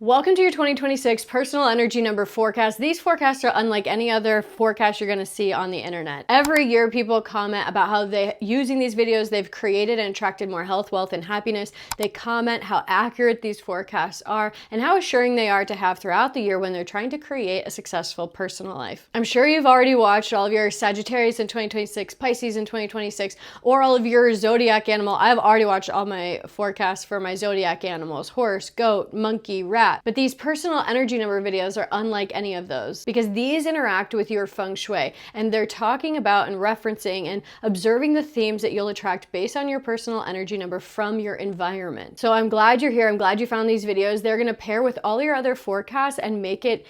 Welcome to your 2026 personal energy number forecast. These forecasts are unlike any other forecast you're going to see on the internet. Every year people comment about how using these videos, they've created and attracted more health, wealth, and happiness. They comment how accurate these forecasts are and how assuring they are to have throughout the year when they're trying to create a successful personal life. I'm sure you've already watched all of your Sagittarius in 2026, Pisces in 2026, or all of your zodiac animal. I've already watched all my forecasts for my zodiac animals: horse, goat, monkey, rat. But these personal energy number videos are unlike any of those because these interact with your Feng Shui, and they're talking about and referencing and observing the themes that you'll attract based on your personal energy number from your environment. So I'm glad you're here. I'm glad you found these videos. They're going to pair with all your other forecasts and make it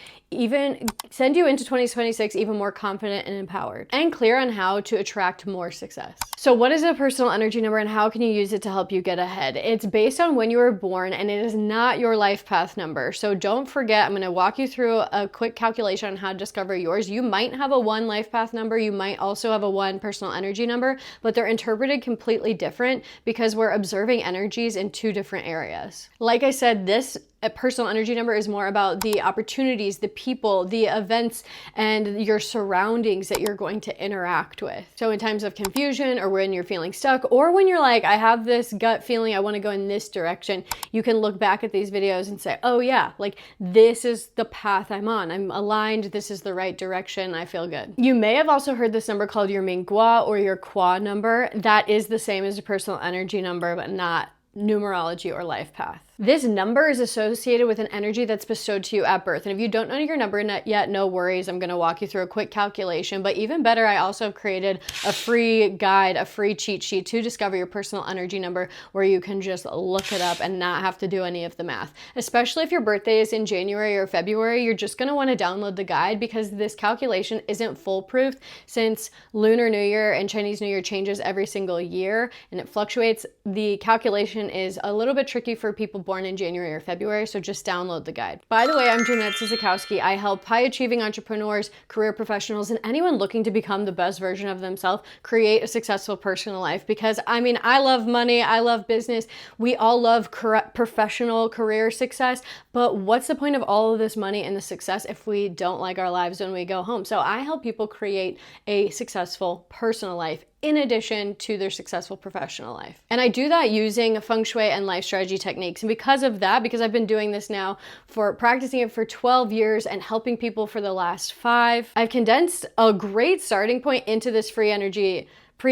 send you into 2026 even more confident and empowered and clear on how to attract more success. So what is a personal energy number and how can you use it to help you get ahead? It's based on when you were born and it is not your life path number. So don't forget, I'm going to walk you through a quick calculation on how to discover yours. You might have a 1 life path number. You might also have a 1 personal energy number, but they're interpreted completely different because we're observing energies in 2 different areas. Like I said, this personal energy number is more about the opportunities, the people, the events, and your surroundings that you're going to interact with. So in times of confusion or when you're feeling stuck or when you're like, I have this gut feeling, I want to go in this direction, you can look back at these videos and say, oh yeah, like this is the path I'm on. I'm aligned. This is the right direction. I feel good. You may have also heard this number called your Ming Gua or your KUA number. That is the same as a personal energy number, but not numerology or life path. This number is associated with an energy that's bestowed to you at birth. And if you don't know your number yet, no worries. I'm going to walk you through a quick calculation. But even better, I also have created a free guide, a free cheat sheet to discover your personal energy number where you can just look it up and not have to do any of the math. Especially if your birthday is in January or February, you're just going to want to download the guide because this calculation isn't foolproof since Lunar New Year and Chinese New Year changes every single year and it fluctuates. The calculation is a little bit tricky for people born in January or February, so just download the guide. By the way, I'm Jeanette Sizikowski. I help high-achieving entrepreneurs, career professionals, and anyone looking to become the best version of themselves create a successful personal life because, I mean, I love money, I love business, we all love professional career success, but what's the point of all of this money and the success if we don't like our lives when we go home? So I help people create a successful personal life in addition to their successful professional life. And I do that using Feng Shui and life strategy techniques. And because of that, because I've been doing this now practicing it for 12 years and helping people for the last 5, I've condensed a great starting point into this free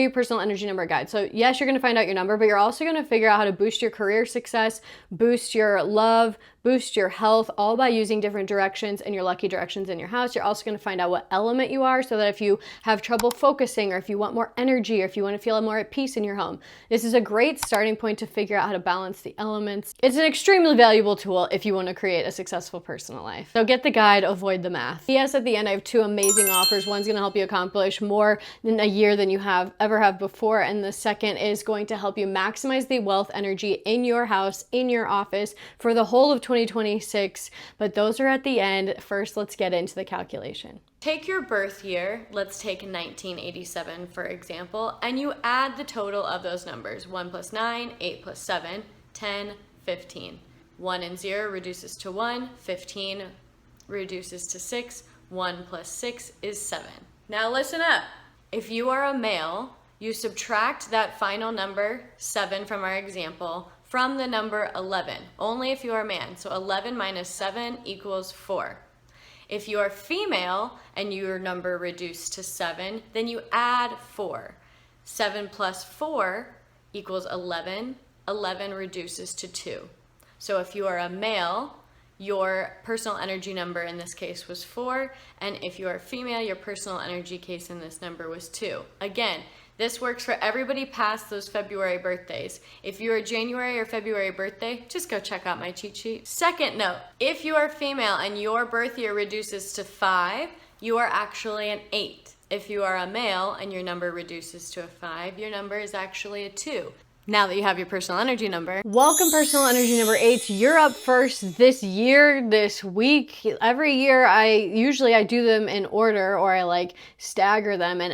personal energy number guide. So yes, you're going to find out your number, but you're also going to figure out how to boost your career success, boost your love, boost your health, all by using different directions and your lucky directions in your house. You're also going to find out what element you are so that if you have trouble focusing or if you want more energy or if you want to feel more at peace in your home, this is a great starting point to figure out how to balance the elements. It's an extremely valuable tool if you want to create a successful personal life. So get the guide, avoid the math. Yes, at the end, I have 2 amazing offers. One's going to help you accomplish more in a year than you ever have before. And the second is going to help you maximize the wealth energy in your house, in your office for the whole of 2026, but those are at the end. First, let's get into the calculation. Take your birth year, let's take 1987 for example, and you add the total of those numbers. 1 plus 9, 8 plus 7, 10, 15. 1 and 0 reduces to 1, 15 reduces to 6, 1 plus 6 is 7. Now listen up. If you are a male, you subtract that final number, 7 from our example, from the number 11, only if you are a man. So 11 minus 7 equals 4. If you are female and your number reduced to 7, then you add 4. 7 plus 4 equals 11. 11 reduces to 2. So if you are a male, your personal energy number in this case was 4, and if you are female, your personal energy case in this number was 2. Again, this works for everybody past those February birthdays. If you're a January or February birthday, just go check out my cheat sheet. Second note, if you are female and your birth year reduces to 5, you are actually an 8. If you are a male and your number reduces to a 5, your number is actually a 2. Now that you have your personal energy number. Welcome, personal energy number 8. You're up first this year, this week. Every year I do them in order, or I like stagger them, and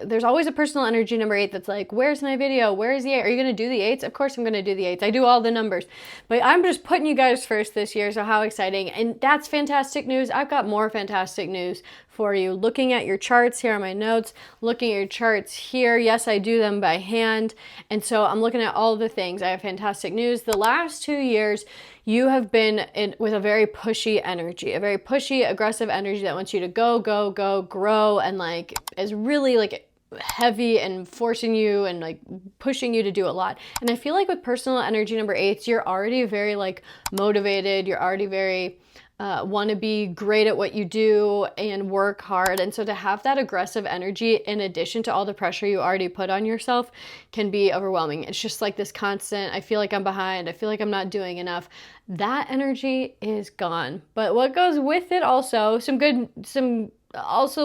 there's always a personal energy number 8 that's like, where's my video? Where's the 8? Are you gonna do the 8s? Of course I'm gonna do the 8s. I do all the numbers. But I'm just putting you guys first this year, so how exciting. And that's fantastic news. I've got more fantastic news for you. Looking at your charts, here are my notes, looking at your charts here. Yes, I do them by hand. And so I'm looking at all the things. I have fantastic news. The last 2 years, you have been with a very pushy energy, a very pushy, aggressive energy that wants you to go, go, go, grow, and like is really like heavy and forcing you and like pushing you to do a lot. And I feel like with personal energy number 8s, you're already very like motivated. You're already very want to be great at what you do and work hard. And so to have that aggressive energy in addition to all the pressure you already put on yourself can be overwhelming. It's just like this constant, I feel like I'm behind, I feel like I'm not doing enough. That energy is gone. But what goes with it also,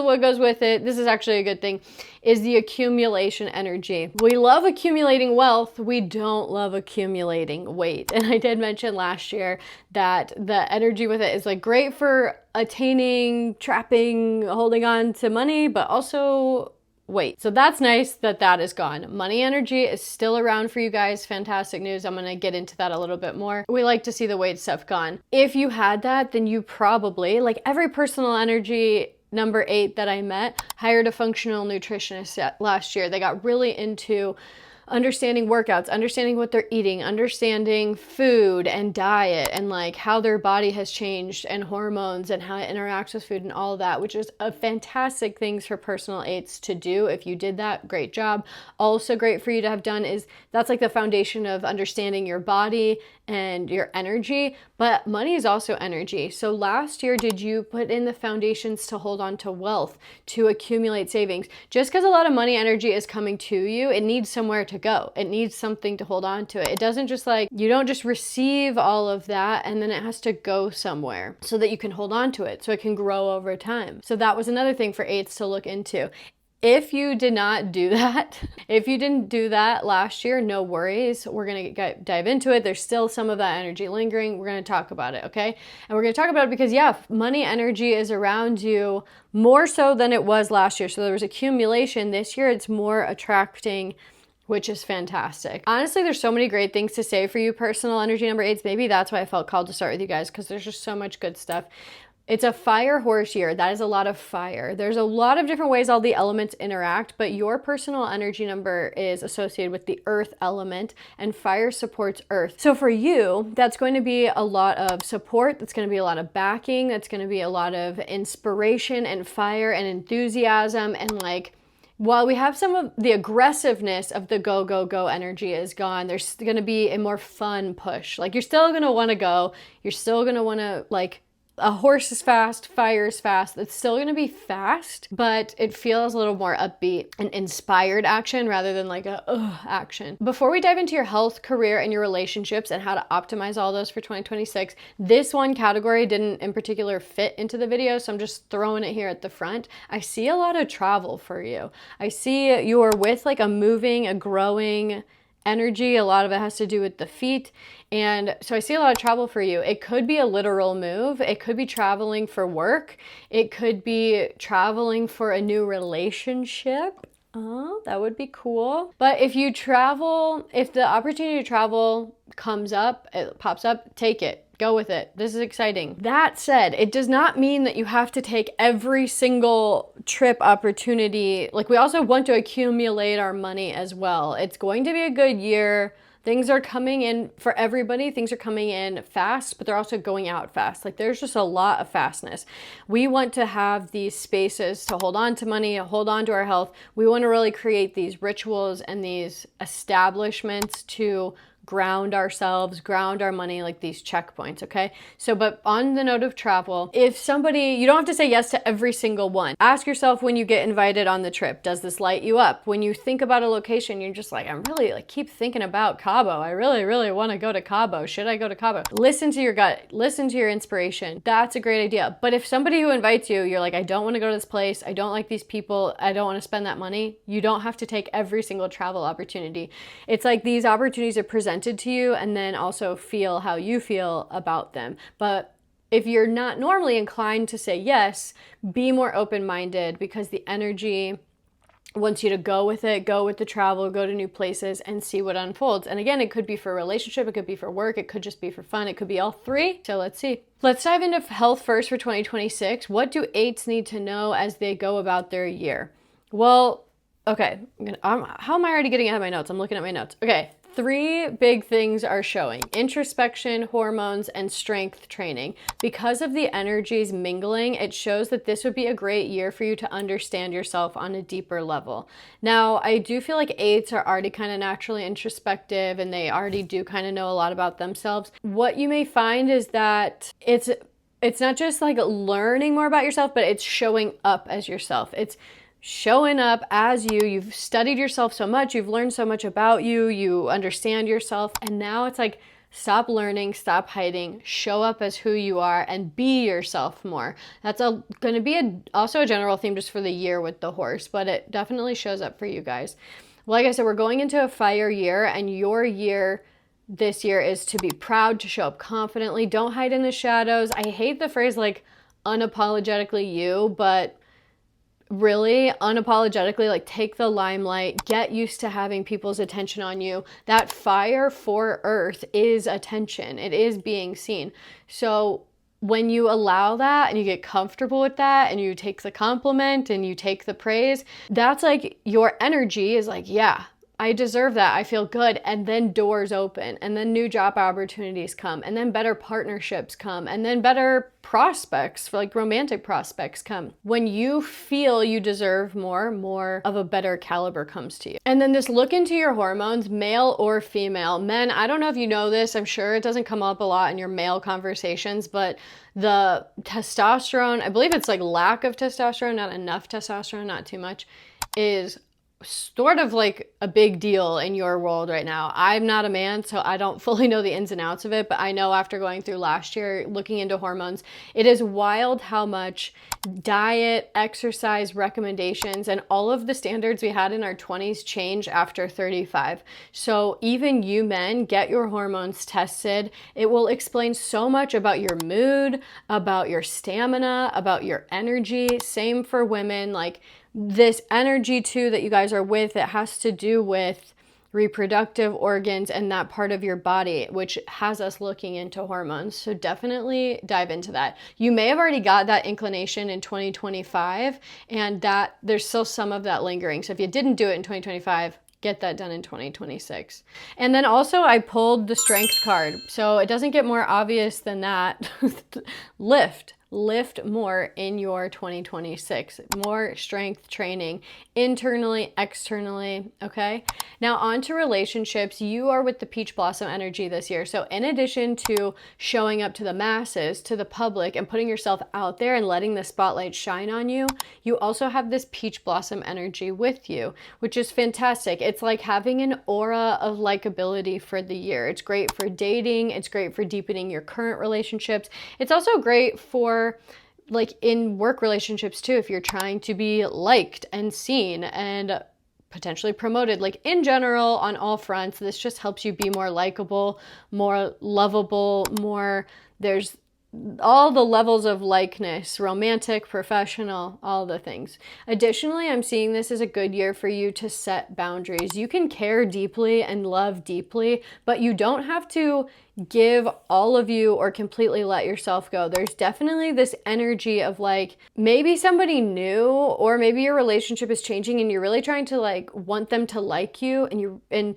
what goes with it, this is actually a good thing, is the accumulation energy. We love accumulating wealth. We don't love accumulating weight. And I did mention last year that the energy with it is like great for attaining, trapping, holding on to money, but also weight. So that's nice that that is gone. Money energy is still around for you guys. Fantastic news. I'm going to get into that a little bit more. We like to see the weight stuff gone. If you had that, then you probably, like every personal energy number 8 that I met, hired a functional nutritionist last year. They got really into understanding workouts, understanding what they're eating, understanding food and diet and like how their body has changed and hormones and how it interacts with food and all of that, which is a fantastic things for personal 8s to do. If you did that, great job. Also great for you to have done is that's like the foundation of understanding your body and your energy, but money is also energy. So last year, did you put in the foundations to hold on to wealth, to accumulate savings? Just because a lot of money energy is coming to you, it needs somewhere to go. It needs something to hold on to it. It doesn't just like, you don't just receive all of that and then it has to go somewhere so that you can hold on to it, so it can grow over time. So that was another thing for 8s to look into. If you did not do that, if you didn't do that last year, no worries. We're going to dive into it. There's still some of that energy lingering. We're going to talk about it, okay? And we're going to talk about it because, yeah, money energy is around you more so than it was last year. So there was accumulation. This year, it's more attracting, which is fantastic. Honestly, there's so many great things to say for you personal energy number 8s. Maybe that's why I felt called to start with you guys, because there's just so much good stuff. It's a fire horse year. That is a lot of fire. There's a lot of different ways all the elements interact, but your personal energy number is associated with the earth element, and fire supports earth. So for you, that's going to be a lot of support. That's going to be a lot of backing. That's going to be a lot of inspiration and fire and enthusiasm. And like, while we have some of the aggressiveness of the go, go, go energy is gone, there's going to be a more fun push. Like, you're still going to want to go. You're still going to want to, like, a horse is fast, fire is fast. It's still going to be fast, but it feels a little more upbeat and inspired action rather than like a action. Before we dive into your health, career, and your relationships and how to optimize all those for 2026, this one category didn't in particular fit into the video, so I'm just throwing it here at the front. I see a lot of travel for you. I see you're with like a moving, a growing energy. A lot of it has to do with the feet. And so I see a lot of travel for you. It could be a literal move. It could be traveling for work. It could be traveling for a new relationship. Oh, that would be cool. But if you travel, if the opportunity to travel comes up, it pops up, take it. Go with it. This is exciting. That said, it does not mean that you have to take every single trip opportunity. Like, we also want to accumulate our money as well. It's going to be a good year. Things are coming in for everybody. Things are coming in fast, but they're also going out fast. Like, there's just a lot of fastness. We want to have these spaces to hold on to money, hold on to our health. We want to really create these rituals and these establishments to ground ourselves, ground our money, like these checkpoints, okay? So, but on the note of travel, if somebody, you don't have to say yes to every single one. Ask yourself when you get invited on the trip, does this light you up? When you think about a location, you're just like, I'm really like keep thinking about Cabo. I really, really want to go to Cabo. Should I go to Cabo? Listen to your gut, listen to your inspiration. That's a great idea. But if somebody who invites you, you're like, I don't want to go to this place. I don't like these people. I don't want to spend that money. You don't have to take every single travel opportunity. It's like these opportunities are presented to you, and then also feel how you feel about them. But if you're not normally inclined to say yes, be more open-minded, because the energy wants you to go with it, go with the travel, go to new places and see what unfolds. And again, it could be for a relationship, it could be for work, it could just be for fun, it could be all three. So let's see. Let's dive into health first for 2026. What do 8s need to know as they go about their year? Well, okay, how am I already getting ahead of my notes? I'm looking at my notes. Okay. 3 big things are showing: introspection, hormones, and strength training. Because of the energies mingling, it shows that this would be a great year for you to understand yourself on a deeper level. Now, I do feel like 8s are already kind of naturally introspective, and they already do kind of know a lot about themselves. What you may find is that it's not just like learning more about yourself, but it's showing up as yourself. It's showing up as you. You've studied yourself so much, you've learned so much about you, you understand yourself, and now it's like, stop learning, stop hiding, show up as who you are and be yourself more. That's going to be also a general theme just for the year with the horse, but it definitely shows up for you guys. Like I said, we're going into a fire year, and your year this year is to be proud, to show up confidently, don't hide in the shadows. I hate the phrase like unapologetically you, but really unapologetically, like, take the limelight, get used to having people's attention on you. That fire for Earth is attention. It is being seen. So when you allow that and you get comfortable with that and you take the compliment and you take the praise, that's like your energy is like, yeah, I deserve that. I feel good. And then doors open, and then new job opportunities come, and then better partnerships come, and then better prospects, for like romantic prospects, come. When you feel you deserve more of a better caliber comes to you. And then this look into your hormones, male or female. Men, I don't know if you know this, I'm sure it doesn't come up a lot in your male conversations, but the testosterone, I believe it's like lack of testosterone, not enough testosterone, not too much, is sort of like a big deal in your world right now. I'm not a man, so I don't fully know the ins and outs of it, but I know after going through last year, looking into hormones, it is wild how much diet, exercise recommendations, and all of the standards we had in our 20s change after 35. So even you men, get your hormones tested. It will explain so much about your mood, about your stamina, about your energy. Same for women. Like, this energy too that you guys are with, it has to do with reproductive organs and that part of your body, which has us looking into hormones. So definitely dive into that. You may have already got that inclination in 2025, and that there's still some of that lingering. So if you didn't do it in 2025, get that done in 2026. And then also I pulled the strength card. So it doesn't get more obvious than that. Lift more in your 2026. More strength training, internally, externally, okay? Now on to relationships. You are with the peach blossom energy this year. So in addition to showing up to the masses, to the public, and putting yourself out there and letting the spotlight shine on you, you also have this peach blossom energy with you, which is fantastic. It's like having an aura of likability for the year. It's great for dating. It's great for deepening your current relationships. It's also great for like in work relationships too, if you're trying to be liked and seen and potentially promoted. Like in general, on all fronts, this just helps you be more likable, more lovable, more, there's all the levels of likeness, romantic, professional, all the things. Additionally, I'm seeing this as a good year for you to set boundaries. You can care deeply and love deeply, but you don't have to give all of you or completely let yourself go. There's definitely this energy of like, maybe somebody new, or maybe your relationship is changing and you're really trying to like want them to like you, and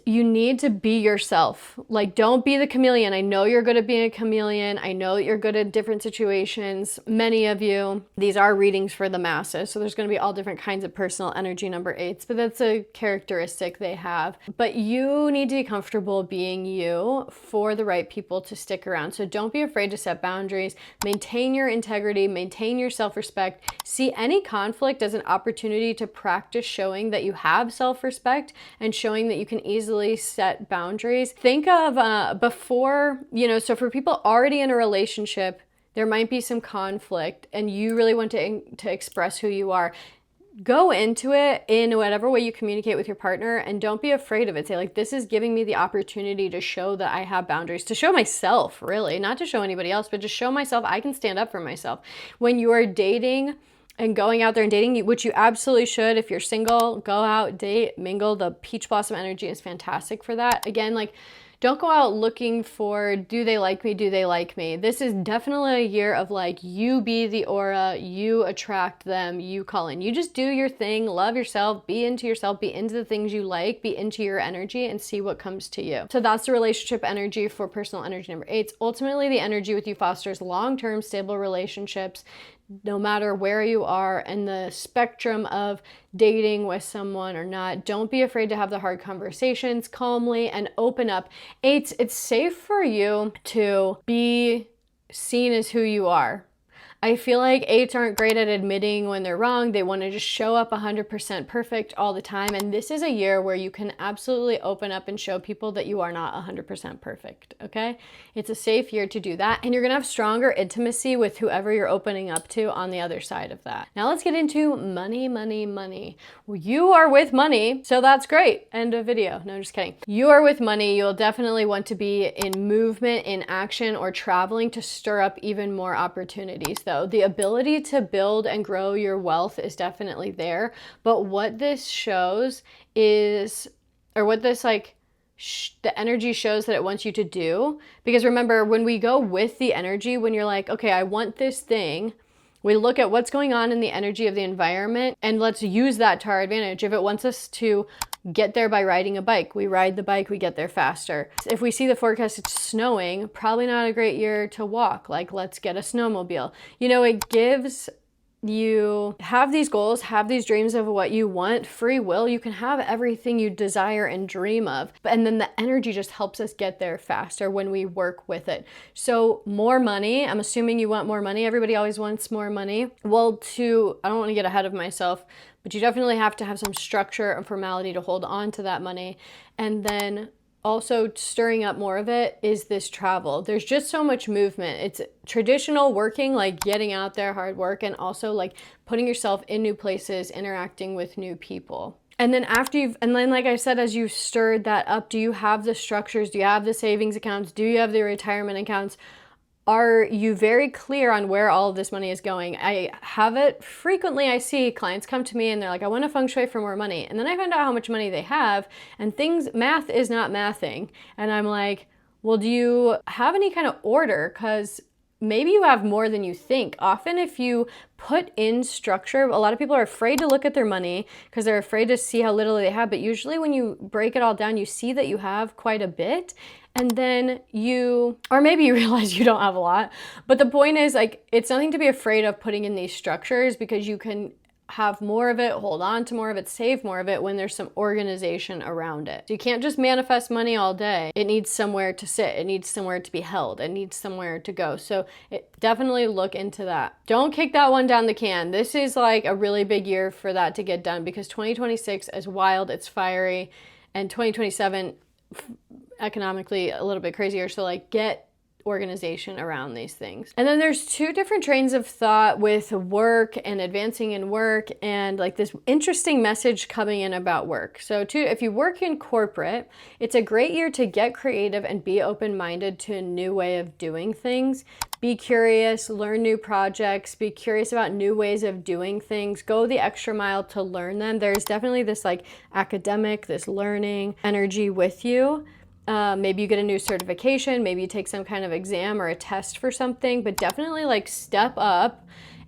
you need to be yourself. Like, don't be the chameleon. I know you're good at being a chameleon. I know that you're good at different situations. Many of you, these are readings for the masses, so there's going to be all different kinds of personal energy number 8s, but that's a characteristic they have. But you need to be comfortable being you for the right people to stick around. So don't be afraid to set boundaries, maintain your integrity, maintain your self-respect. See any conflict as an opportunity to practice showing that you have self-respect and showing that you can easily set boundaries. Think of before, so for people already in a relationship, there might be some conflict and you really want to express who you are. Go into it in whatever way you communicate with your partner, and don't be afraid of it. Say like, this is giving me the opportunity to show that I have boundaries, to show myself, really, not to show anybody else, but to show myself I can stand up for myself. When you are dating and going out there and dating, which you absolutely should, if you're single, go out, date, mingle. The peach blossom energy is fantastic for that. Again, like, don't go out looking for, do they like me? Do they like me? This is definitely a year of like, you be the aura, you attract them, you call in. You just do your thing, love yourself, be into the things you like, be into your energy, and see what comes to you. So that's the relationship energy for personal energy number 8. Ultimately, the energy with you fosters long-term stable relationships, no matter where you are in the spectrum of dating with someone or not. Don't be afraid to have the hard conversations calmly and open up. 8s, it's safe for you to be seen as who you are. I feel like 8s aren't great at admitting when they're wrong. They want to just show up 100% perfect all the time. And this is a year where you can absolutely open up and show people that you are not 100% perfect, okay? It's a safe year to do that. And you're going to have stronger intimacy with whoever you're opening up to on the other side of that. Now let's get into money, money, money. Well, you are with money, so that's great. End of video. No, just kidding. You are with money. You'll definitely want to be in movement, in action, or traveling to stir up even more opportunities, though. The ability to build and grow your wealth is definitely there. But what this shows is, or what this like, the energy shows that it wants you to do, because remember, when we go with the energy, when you're like, okay, I want this thing, we look at what's going on in the energy of the environment and let's use that to our advantage. If it wants us to get there by riding a bike, we ride the bike, we get there faster. If we see the forecast, it's snowing, probably not a great year to walk. Like, let's get a snowmobile. It gives you, have these goals, have these dreams of what you want, free will. You can have everything you desire and dream of. And then the energy just helps us get there faster when we work with it. So more money, I'm assuming you want more money. Everybody always wants more money. Well, I don't want to get ahead of myself, but you definitely have to have some structure and formality to hold on to that money. And then also stirring up more of it is this travel. There's just so much movement. It's traditional working, like getting out there, hard work, and also like putting yourself in new places, interacting with new people. And then like I said, as you stirred that up, do you have the structures? Do you have the savings accounts? Do you have the retirement accounts? Are you very clear on where all of this money is going? I have it frequently. I see clients come to me and they're like, I want to feng shui for more money. And then I find out how much money they have, and math is not mathing. And I'm like, well, do you have any kind of order? Because maybe you have more than you think. Often if you put in structure, a lot of people are afraid to look at their money because they're afraid to see how little they have. But usually when you break it all down, you see that you have quite a bit. And then or maybe you realize you don't have a lot. But the point is, like, it's nothing to be afraid of putting in these structures, because you can have more of it, hold on to more of it, save more of it when there's some organization around it. So you can't just manifest money all day. It needs somewhere to sit. It needs somewhere to be held. It needs somewhere to go. So definitely look into that. Don't kick that one down the can. This is like a really big year for that to get done, because 2026 is wild, it's fiery, and 2027 economically a little bit crazier. So like, get organization around these things. And then there's two different trains of thought with work and advancing in work, and like this interesting message coming in about work. So if you work in corporate, it's a great year to get creative and be open-minded to a new way of doing things. Be curious, learn new projects, be curious about new ways of doing things, go the extra mile to learn them. There's definitely this like academic, this learning energy with you. Maybe you get a new certification, maybe you take some kind of exam or a test for something, but definitely like step up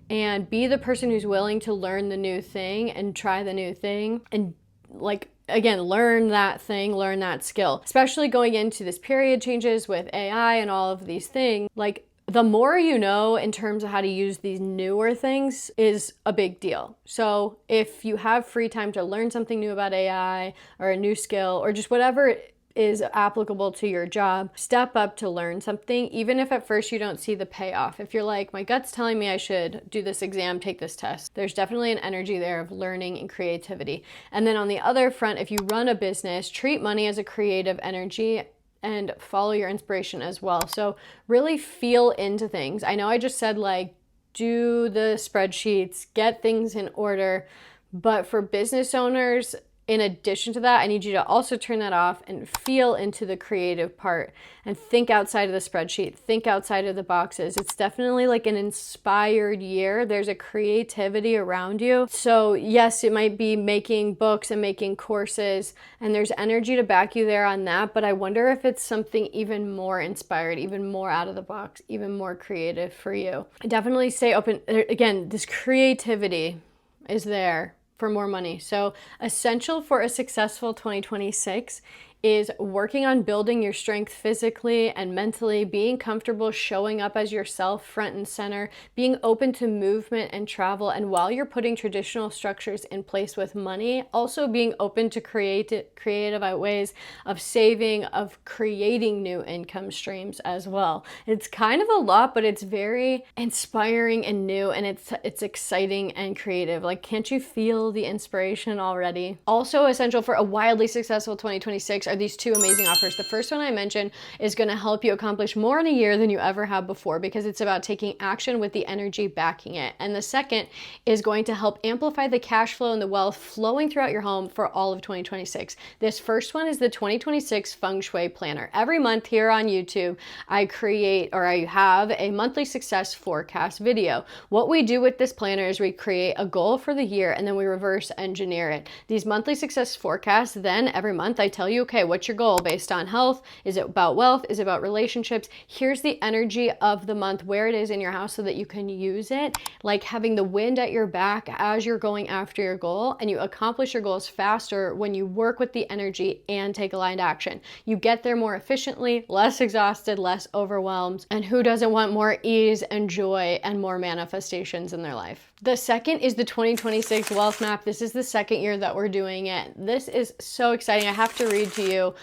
and be the person who's willing to learn the new thing and try the new thing and like, again, learn that thing, learn that skill, especially going into this period changes with AI and all of these things. Like, the more you know in terms of how to use these newer things is a big deal. So if you have free time to learn something new about AI or a new skill or just whatever is applicable to your job, step up to learn something, even if at first you don't see the payoff. If you're like, my gut's telling me I should do this exam, take this test, there's definitely an energy there of learning and creativity. And then on the other front, if you run a business, treat money as a creative energy and follow your inspiration as well. So really feel into things. I know I just said like, do the spreadsheets, get things in order, but for business owners, in addition to that, I need you to also turn that off and feel into the creative part and think outside of the spreadsheet, think outside of the boxes. It's definitely like an inspired year. There's a creativity around you. So yes, it might be making books and making courses, and there's energy to back you there on that, but I wonder if it's something even more inspired, even more out of the box, even more creative for you. Definitely stay open. Again, this creativity is there for more money. So essential for a successful 2026 is working on building your strength physically and mentally, being comfortable showing up as yourself front and center, being open to movement and travel, and while you're putting traditional structures in place with money, also being open to creative ways of saving, of creating new income streams as well. It's kind of a lot, but it's very inspiring and new, and it's exciting and creative. Like, can't you feel the inspiration already? Also essential for a wildly successful 2026 are these two amazing offers. The first one I mentioned is going to help you accomplish more in a year than you ever have before, because it's about taking action with the energy backing it. And the second is going to help amplify the cash flow and the wealth flowing throughout your home for all of 2026. This first one is the 2026 Feng Shui Planner. Every month here on YouTube, I have a monthly success forecast video. What we do with this planner is we create a goal for the year and then we reverse engineer it. These monthly success forecasts, then every month I tell you, okay, what's your goal based on health? Is it about wealth? Is it about relationships? Here's the energy of the month, where it is in your house so that you can use it, like having the wind at your back as you're going after your goal, and you accomplish your goals faster when you work with the energy and take aligned action. You get there more efficiently, less exhausted, less overwhelmed, and who doesn't want more ease and joy and more manifestations in their life? The second is the 2026 Wealth Map. This is the second year that we're doing it. This is so exciting. I have to read to you.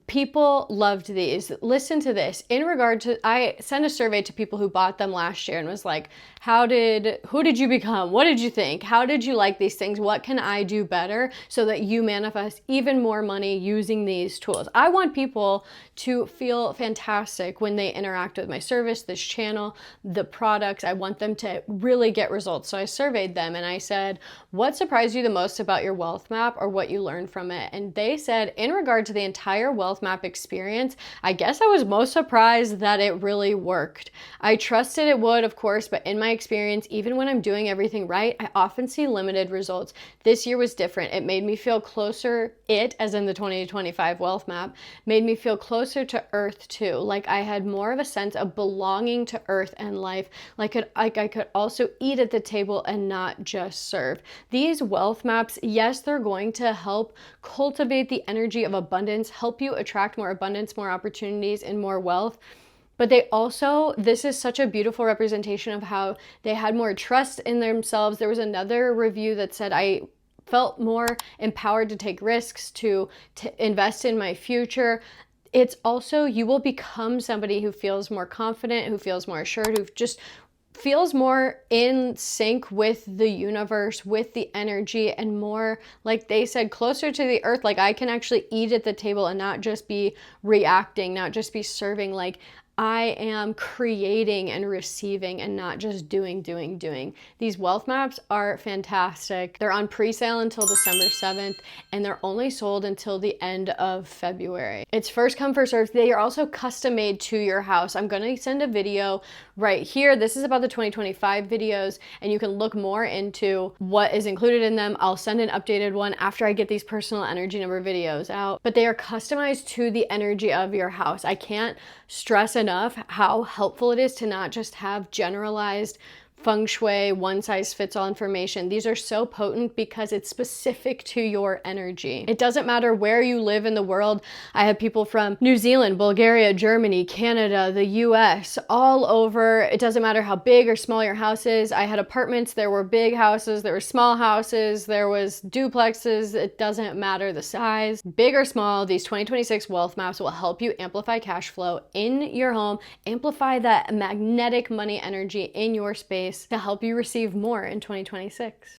People loved these. Listen to this. In regard to, I sent a survey to people who bought them last year and was like, who did you become? What did you think? How did you like these things? What can I do better so that you manifest even more money using these tools? I want people to feel fantastic when they interact with my service, this channel, the products. I want them to really get results. So I surveyed them and I said, what surprised you the most about your wealth map or what you learned from it? And they said, in regard to the entire wealth map experience, I guess I was most surprised that it really worked. I trusted it would, of course, but in my experience, even when I'm doing everything right, I often see limited results. This year was different. It made me feel closer, as in the 2025 wealth map, made me feel closer to earth too. Like I had more of a sense of belonging to earth and life. Like I could also eat at the table and not just serve. These wealth maps, yes, they're going to help cultivate the energy of abundance, help you attract more abundance, more opportunities, and more wealth. But this is such a beautiful representation of how they had more trust in themselves. There was another review that said, I felt more empowered to take risks, to invest in my future. It's also, you will become somebody who feels more confident, who feels more assured, who just feels more in sync with the universe, with the energy, and more, like they said, closer to the earth. Like I can actually eat at the table and not just be reacting, not just be serving. Like I am creating and receiving and not just doing. These wealth maps are fantastic. They're on pre-sale until December 7th, and they're only sold until the end of February. It's first come, first served. They are also custom made to your house. I'm gonna send a video right here. This is about the 2025 videos, and you can look more into what is included in them. I'll send an updated one after I get these personal energy number videos out, but they are customized to the energy of your house. I can't stress enough how helpful it is to not just have generalized Feng Shui, one size fits all information. These are so potent because it's specific to your energy. It doesn't matter where you live in the world. I have people from New Zealand, Bulgaria, Germany, Canada, the US, all over. It doesn't matter how big or small your house is. I had apartments, there were big houses, there were small houses, there was duplexes. It doesn't matter the size. Big or small, these 2026 wealth maps will help you amplify cash flow in your home, amplify that magnetic money energy in your space to help you receive more in 2026.